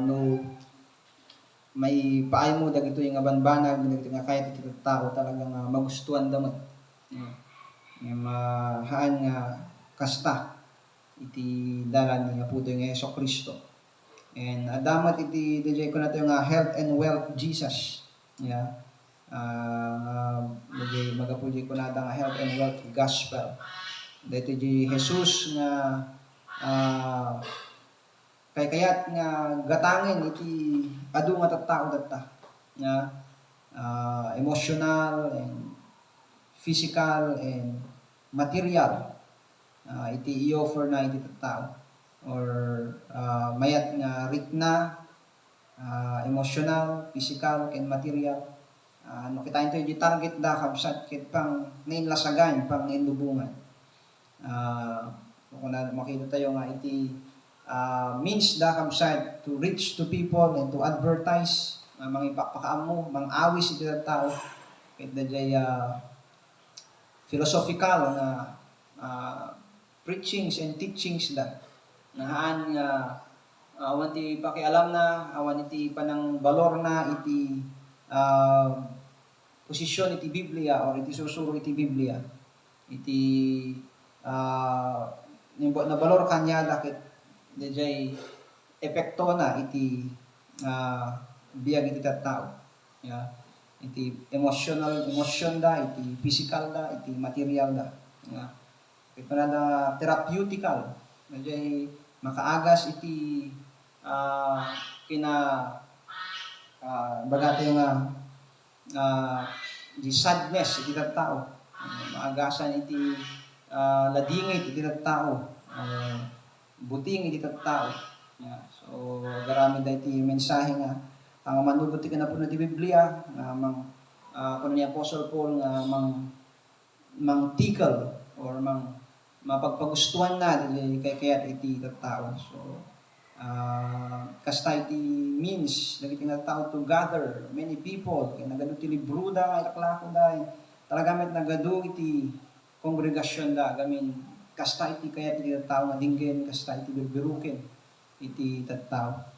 no may paay mo dagito yung banbanag dagito nga kayat iti tattao talagang magustuhan damat. Nga mahaan nga kasta iti dalan ni Apo nga Hesus Kristo. And damat iti DJ ko na tayo nga health and wealth Jesus. Yeah. Magapuji ko na nga health and wealth gospel. Dito di Jesus nga kayat nga gatangin iti adu nga tattao datta. Yeah. Emotional and physical and material iti i-offer na iti tattao or mayat nga ritna emotional, physical, and material no kita ito yung target da kabsat kit pang nainlasagan, pang nainlubungan kung makita tayo nga iti means da kabsat to reach to people and to advertise mga ipakpakaam mo, mga awis iti tattao kit da jay philosophical na preachings and teachings da nahaan nga awan ti pakialam na awan iti panang balor na iti posisyon iti Biblia or iti susuro iti Biblia iti na balor kanya dakit dayjay epekto na iti biyag iti tattao. Yeah. Iti emosyon da, iti physical da, iti material da. Yeah. Ito na da therapeutical. Medyo makaagas iti bagate yung di sadness iti tattao. Maagasan iti ladingit iti tattao. Buting iti tattao. Yeah. So garami da iti mensahe nga ang manugot ti kanapun iti Biblia nga kuno ni Apostle Paul nga tickle or mapagpagustuhan na kayat iti tattao. So kasta iti means dagiti tattao to gather many people kay nagadu ti libro da ilaklako da talaga met nagadu iti kongregasyon da gamin kasta iti kayat iti tattao nga dinggen kasta iti biruken iti tattao.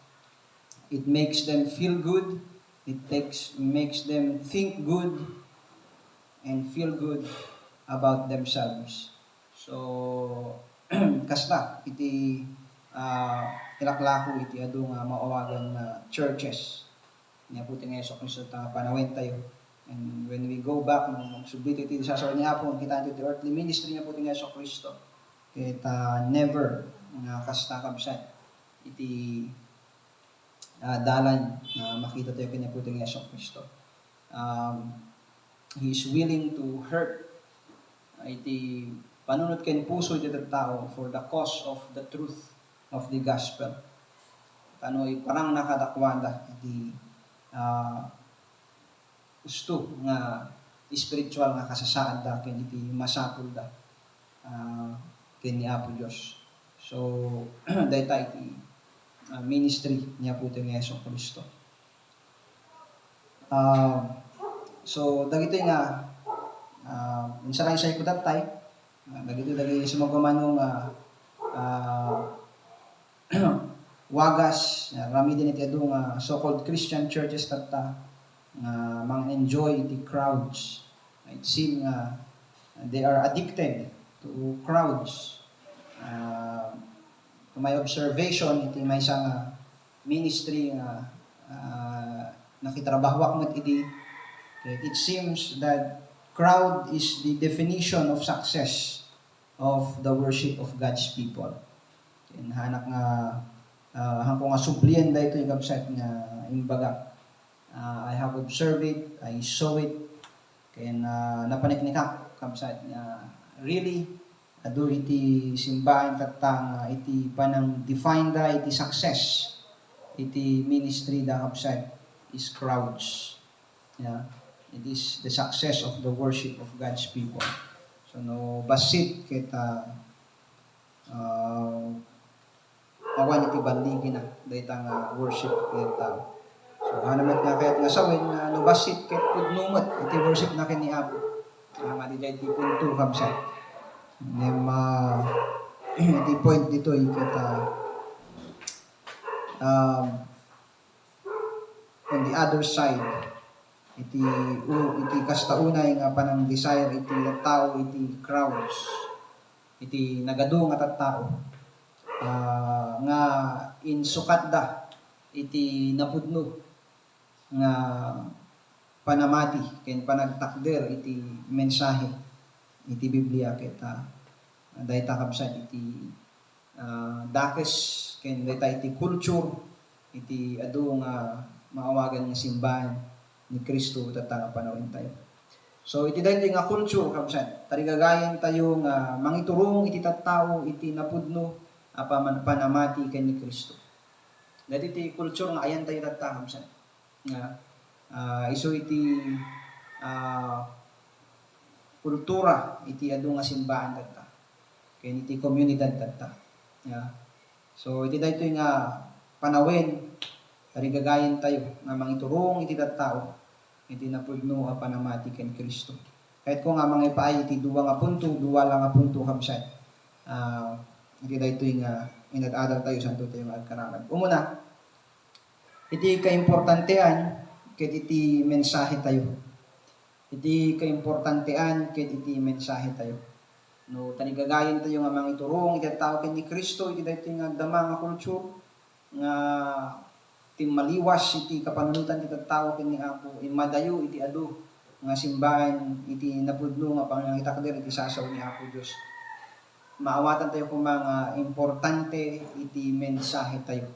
It makes them feel good. It makes them think good and feel good about themselves. So, kasta iti ilaklako iti adu nga maawagan na churches. Niya po nga Hesus Kristo panawin tayo. And when we go back, magsublit iti sasawa niya po, kita iti earthly ministry niya po nga Hesus Kristo. Kita never nga kasta kabsat iti dalan na makita tayo kanya po ng Hesus Kristo. He is willing to hurt iti panunod ken puso iti tattao for the cause of the truth of the gospel. Kano'y parang nakadakwada iti gusto nga spiritual nga kasasaad da ken iti masapul da ken ni Apo Dios. So dayta iti ministry niya po ng Hesus Kristo. So dagito nga minsan lang sa ikudat tay dagito sumagmamanong wagas rami din iti adu nga so-called Christian churches tatta nga mang-enjoy iti crowds. It seems nga they are addicted to crowds. To my observation, iti may isang ministry nga nakitrabahwak mo't iti. It seems that crowd is the definition of success of the worship of God's people. Hanak nga hangko nga sublian dahito yung website nga imbaga. I have observed it, I saw it, kaya napaniknikak website nga really ado iti simbahan katang iti panang define da iti success iti ministry da website is crowds. Yeah. It is the success of the worship of God's people. So no basit kita awan iti bandigi na dayta nga worship kita. So hanamet nga kayat nga sawin nga no basit ket pudnumot iti worship na kini Apo. Nga di jay ti punto kabsa. Nem iti point dito kita on the other side iti kastaunay nga panang desire iti tao iti crowds iti nagadu nga tattao nga insukat da iti napudno nga panamati ken panagtakder iti mensahe iti Biblia ket dayta kabsat iti dakes ken dayta iti culture iti adu nga maawagan nga simbahan ni Kristo tatanga panawin tayo. So iti daytoy nga culture kabsat tarigagayen tayo nga mangiturong iti tattao iti napudno panamati ken ni Kristo. Dati iti culture nga ayan tayo tattao kabsat nga isu iti kultura iti adu nga simbahan tatta ken iti komunidad tatta. So iti daytoy nga panawin tarigagayen tayo nga mangiturong iti tattao iti napudno panamati ken Kristo. Kahit ko nga mga ipaay iti duwa lang nga punto kabsat. Iti daytoy nga inad-adal tayo santo tayo agkaraman. Umuna, iti kaimportantean ket iti mensahe tayo. Iti kaimportantean ket iti mensahe tayo. No tarigagayen tayo nga mangiturong iti tattao ken ni Kristo iti daytoy nga dama nga culture nga iti maliwas iti kapanunutan iti tattao ken ni Apo madayo iti adu nga simbahan iti napudno nga panangitakder iti sasaw ni Apo Dios. Maawatan tayo kung mga importante iti mensahe tayo.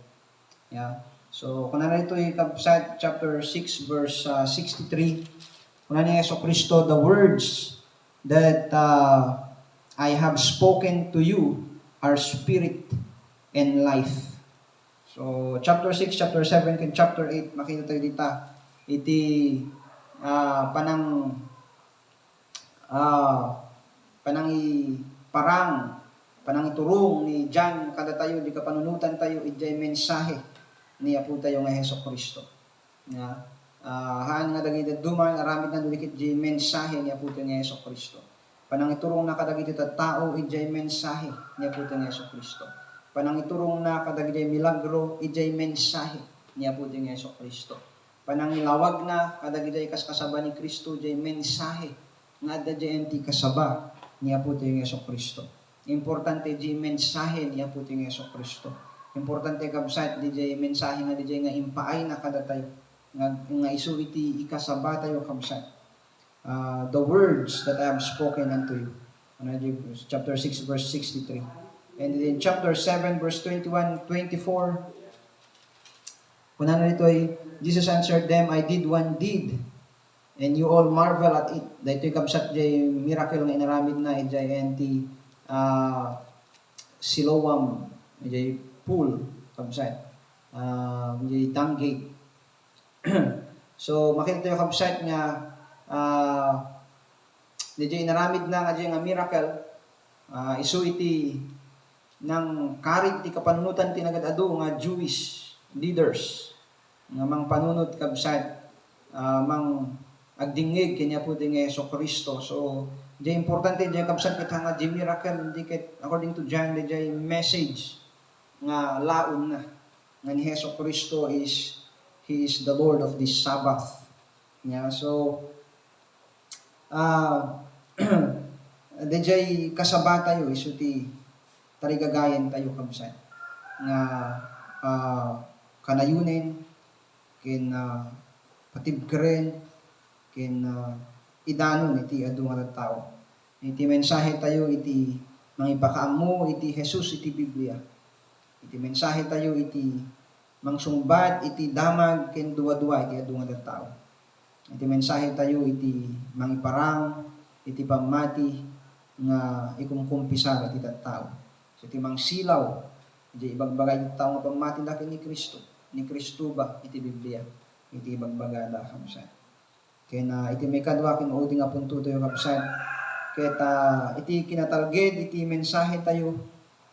Yeah. So kuna ito kabsat chapter 6 verse 63 kuna ni Jesucristo, the words that I have spoken to you are spirit and life. So, chapter 6, chapter 7, and chapter 8, makita tayo dito. Iti panang iturong ni John kada tayo, di kapanunutan tayo, ijay mensahe ni Apo tayo nga Jesucristo. Haan nga dagiti duman, aramid na dulikit ijay mensahe ni Apo tayo nga Jesucristo. Panang iturong na kadagiti tattao, ijay mensahe ni Apo tayo nga Jesucristo. Panang iturong na kadagiti milagro, ijay mensahe ni Apo tayo nga Jesucristo. Panang ilawag na kadagiti kaskasaba ni Kristo, ijay mensahe nga adjay enti kasaba ni Apo tayo nga Jesucristo. Importante ijay mensahe ni Apo tayo nga Jesucristo. Importante kabsat ijay mensahe nga ijay nga impaay na kada tayo nga isu iti ikasaba tayo kabsat. The words that I have spoken unto you. Chapter 6 verse 63. And in chapter 7 verse 21, 24, kuna na ito ay, Jesus answered them, I did one deed, and you all marvel at it. Dahito kabsat jay miracle nga inaramid na, ijay enti Siloam, ijay pool, kabsat, ijay tanggate. So, makita tayo kabsat nga, ijay inaramid na, ijay nga miracle, isu iti ng karig ti kapanunutan ti nagadado nga Jewish leaders nga mang panunot kabsat mang agdingig kanya po din nga Jesucristo. So di importante di kabsat ket nga di miracle di ket according to John di message nga laon na nga ni Jesucristo is He is the Lord of this Sabbath. Yeah, so ah DJ kasaba tayo isu ti tarigagayan tayo kabsat nga kanayunen ken patibkeren ken idanon iti adu nga tattao. Iti mensahe tayo iti mangipakaammo iti Jesus iti Biblia. Iti mensahe tayo iti mangsungbat iti damag ken duwa-duwa iti adu nga tattao. Iti mensahe tayo iti mangiparang iti pammati nga ikumkumpisar iti tattao. So iti mangsilaw iti ibagbagay iti tao nga pammati da ken ni Kristo. Ni Kristo ba iti Biblia. Iti ibagbaga da kabsat. Ken iti may kadwa ken maudi nga punto tayo kabsat. Ket iti kinatalged iti mensahe tayo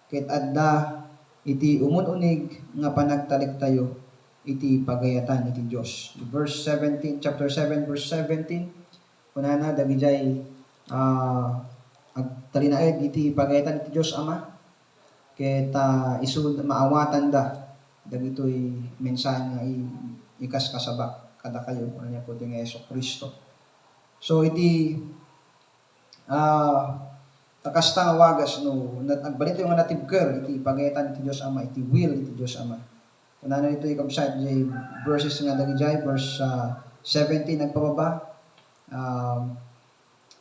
ket adda iti umun-unig nga panagtalik tayo iti pagayatan iti Dios. Verse 17, chapter 7 verse 17 kunana dagijay agtalinaed iti pagayatan iti Dios Ama ket isu maawatan da dagitoy mensahe nga ikaskasaba kada kayo ano niya po iti nga Hesus Kristo. So iti takasta nga wagas no nagbalito yung natibker iti pagayatan iti Dios Ama iti will iti Dios Ama. Kunana ito ikabsat jay verses nga dagijay verse 17 nagpababa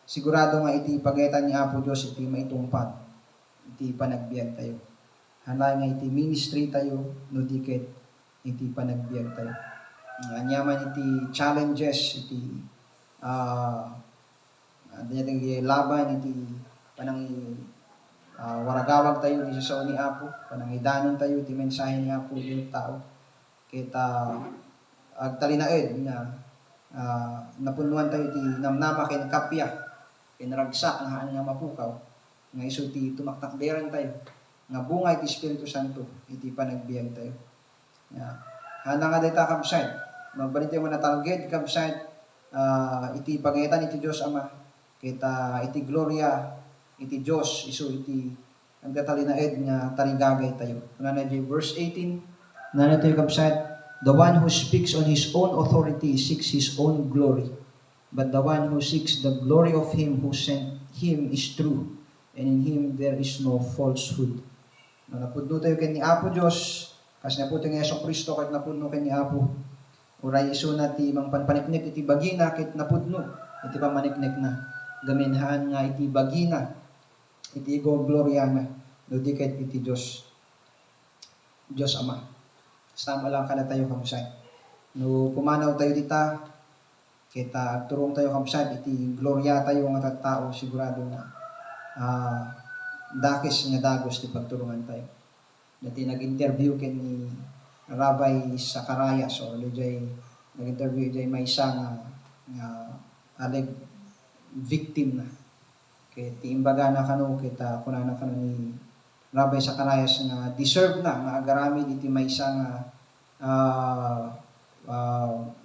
sigurado nga iti pagayatan ni Apo Dios iti maitungpad iti panagbiag tayo. Hanay nga iti ministry tayo no diket iti panagbiag tayo. Anyaman iti challenges iti laban iti panang waragawag tayo iti sao ni Apo, panang idanon tayo iti mensahe ni Apo iti tao. Kita agtalinaed nga napunuan tayo iti namnama ken kapya ken ragsak nga nga mapukaw nga isu ti tumaktakderan tayo nga bunga iti Espiritu Santo iti panagbiag tayo. Hana nga dayta kabsat magbalik tayo nga natalged kabsat iti pagayatan iti Dios Ama kita iti gloria iti Dios isu iti agtalinaed nga tarigagay tayo. Kunana di verse 18 nanito yung kabsat, the one who speaks on his own authority seeks his own glory, but the one who seeks the glory of him who sent him is true, and in him there is no falsehood. Napudno tayo ken ni Apo Dios kas naputo nga Hesus Kristo ket napudno ken ni Apo uray isu na ti mangpanpaniknek iti bagina ket napudno iti pamaniknek na gaminhaan nga iti bagina iti gloria na no di ket iti Dios Ama. Sama lang kada tayo kabsat. No pumanaw tayo dita kita turong tayo kabsat iti gloria tayo nga tattao sigurado na dakes nga dagos ti pagturungan tayo. Dati nag-interview ken ni Rabbi Zacarias o jay nag-interview jay may isa nga aleg victim na ket imbaga na kano kita kunana kano ni Rabbi Zacarias nga deserve na nga agaramid iti maysa nga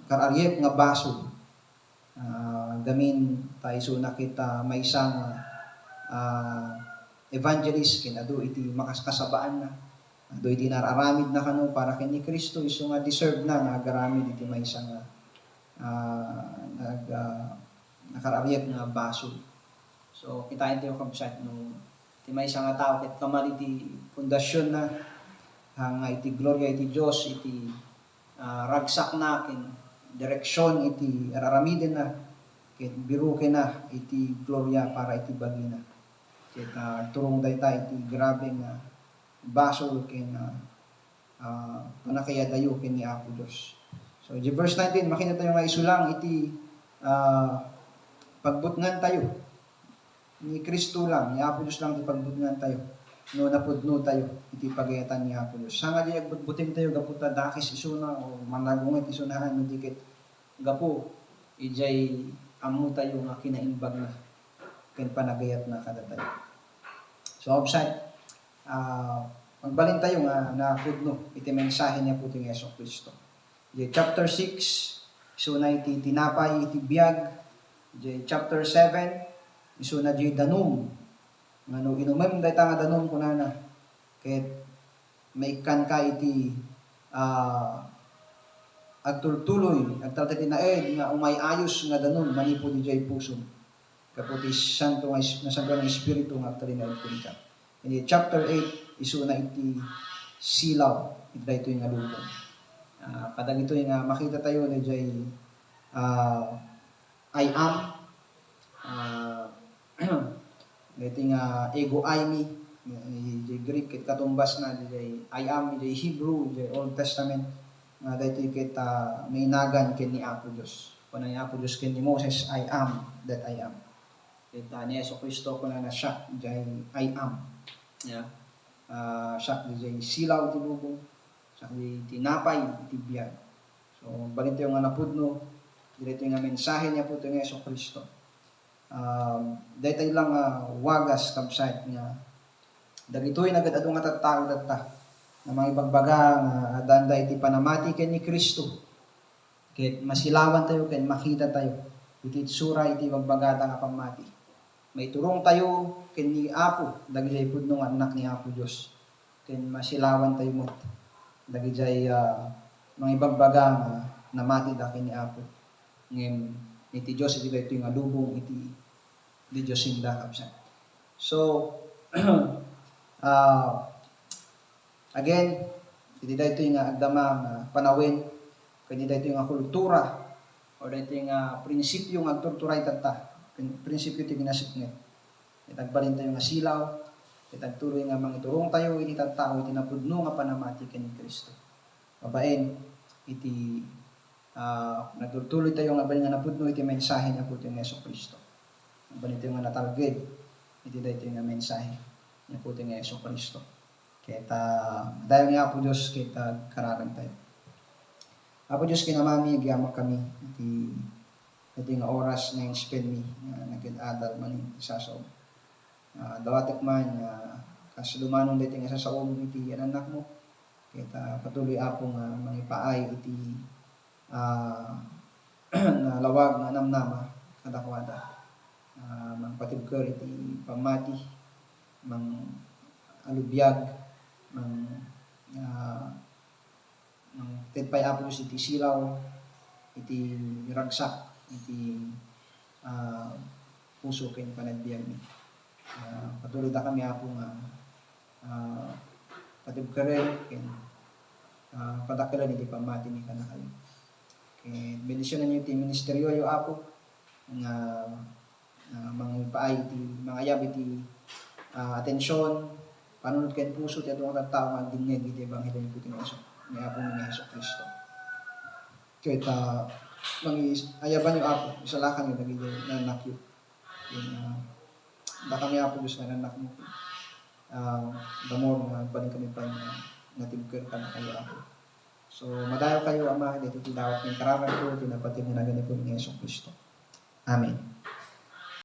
kararyet nga basol gamin ta isu na kita maysa nga evangelist ken adu iti makaskasabaan na adu iti nararamid na kano para ken ni Kristo isu nga deserve na nga agaramid iti maysa nga nakararyet nga basol. So kitain tayo kabsat no iti maysa nga tao ket kamal iti pundasyon na nga iti gloria iti Dios iti ragsak na ken direksyon iti araramiden na ket biruken na iti gloria para iti bagina. Ket turong dayta iti grabe nga basol ken panakayadayo ken ni Apo Dios. So di verse 19 makita tayo nga isulang iti pagbutngan tayo ni Kristo lang, ni Apo Dios lang iti pagbutngan tayo. No napudno tayo iti pagayatan ni Apo Dios. Sanga di agbutbutin tayo gapu ta dakis isuna o managungit isunahan no dikit gapu ijay ammo tayo nga kinaimbag na ken panagayat na kada tayo. So upside magbalin tayo nga napudno iti mensahe niya puting Hesus Kristo. Di chapter 6 isuna iti tinapay iti biag. Di chapter 7 isuna di danum ngano inumem dayta nga danum kunana ket maikkan ka iti agtultuloy, agtaltati na nga umayayos nga danon, manipod di jay puso. Kaputi santo nga, santo nga espiritu nga agtalinaid ka. Ini chapter 8, isu na iti silaw, iti ito yung alupong. Kadag ito yung makita tayo na jay I am, ito yung ego eimi, jay Greek, kit katumbas na jay I am, jay Hebrew, jay Old Testament, nga dito yung kit may nagan kin ni Apo Diyos. Kung ni Apo Diyos kin ni Moses, I am that I am. Kita ni Yeso Cristo ko na siya, jay I am. Yeah. Siya jay silaw ti lubong, siya jay tinapay ti biyag. So balito yung napudno, dito yung mensahe niya po ito ng Yeso Cristo. Dito lang wagas kabsayt nga dagitoy nagad adung nga tattao datta na mga ibagbaga nga danda iti panamati ken ni Kristo. Ket masilawan tayo ken makita tayo iti itsura iti bagbagata nga pamati. Maiturong tayo ken ni Apo dagiti pudno nga anak ni Apo Dios. Ken masilawan tayo met dagiti mga ibagbaga nga namati da ken ni Apo. Ngem iti Dios iti daytoy nga lubong iti di Dios inda kabsat. So again, iti daytoy nga agdama nga panawin ken daytoy nga kultura o daytoy nga prinsipyo nga agturturay tatta. Prinsipyo ti ginasipnget. Itagbalin tayo nga silaw, itagtuloy nga mangiturong tayo iti tattao iti napudno nga panamati ken ni Kristo. Babaen iti nagtutuloy tayo nga balin nga napudno iti mensahe niya po iti Yeso Cristo. Balin tayo nga natalged iti daytoy nga mensahe niya po iti Yeso Cristo. Kita dayon ni Apo Dios kita kararag tayo. Apo Dios kinamami giamak kami iti nga oras na spend mi nagkid-adal man iti sasaw. Dawatek man kaslumanon daytoy nga sasaw iti anak mo. Kita patuloy Apo nga mangipaay iti na lawag na namnama kadakwada. Mangpatibker iti pamati, mang alubiyag, mang tedpay Apo Dios iti silaw, iti ragsak, iti puso ken panagbiag mi. Patuloy da kami Apo nga patibkeren ken padakalan iti pamati ni kanakayo. Ken bendisyonan niyo iti ministeryo ayo Apo nga mangpaay iti mangayab iti atensyon panunod ken puso ti adungan tattao nga dingeg iti ebanghelyo ni puting ni Apo ni Hesus Kristo. Ket ayaban niyo Apo isalakan niyo dagiti nanak yu. Da kami Apo Dios nga nanak mo. Damor nga balin kami pa natibker kan kayo Apo. So madayo kayo Ama dito ti dawat ni kararag ko tinapatid ni naganipon ni Hesus Kristo. Amen.